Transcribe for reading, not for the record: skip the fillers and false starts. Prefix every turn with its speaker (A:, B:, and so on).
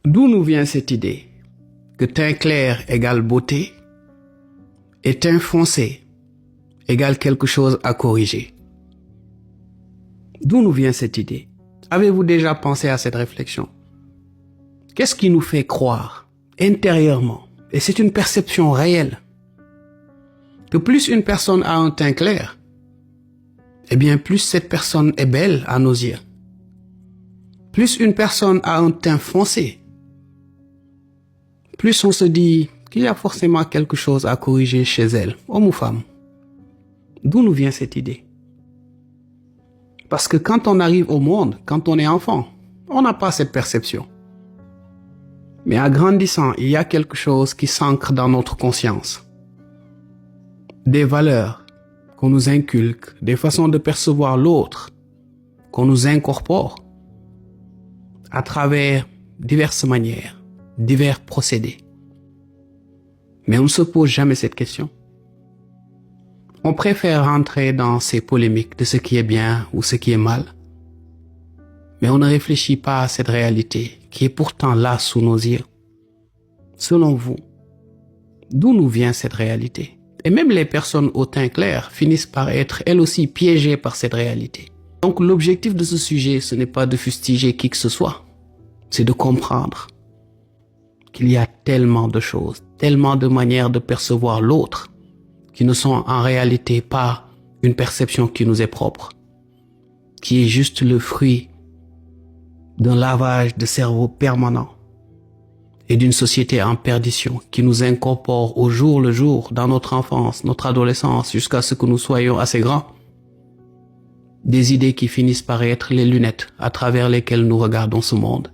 A: D'où nous vient cette idée que teint clair égale beauté et teint foncé égale quelque chose à corriger? D'où nous vient cette idée? Avez-vous déjà pensé à cette réflexion? Qu'est-ce qui nous fait croire intérieurement, et c'est une perception réelle, que plus une personne a un teint clair, eh bien plus cette personne est belle à nos yeux. Plus une personne a un teint foncé, plus on se dit qu'il y a forcément quelque chose à corriger chez elle, homme ou femme. D'où nous vient cette idée? Parce que quand on arrive au monde, quand on est enfant, on n'a pas cette perception. Mais en grandissant, il y a quelque chose qui s'ancre dans notre conscience. Des valeurs qu'on nous inculque, des façons de percevoir l'autre qu'on nous incorpore à travers diverses manières, divers procédés. Mais on ne se pose jamais cette question. On préfère rentrer dans ces polémiques de ce qui est bien ou ce qui est mal. Mais on ne réfléchit pas à cette réalité qui est pourtant là sous nos yeux. Selon vous, d'où nous vient cette réalité? Et même les personnes au teint clair finissent par être elles aussi piégées par cette réalité. Donc l'objectif de ce sujet, ce n'est pas de fustiger qui que ce soit. C'est de comprendre qu'il y a tellement de choses, tellement de manières de percevoir l'autre qui ne sont en réalité pas une perception qui nous est propre, qui est juste le fruit d'un lavage de cerveau permanent et d'une société en perdition qui nous incorpore au jour le jour dans notre enfance, notre adolescence, jusqu'à ce que nous soyons assez grands. Des idées qui finissent par être les lunettes à travers lesquelles nous regardons ce monde.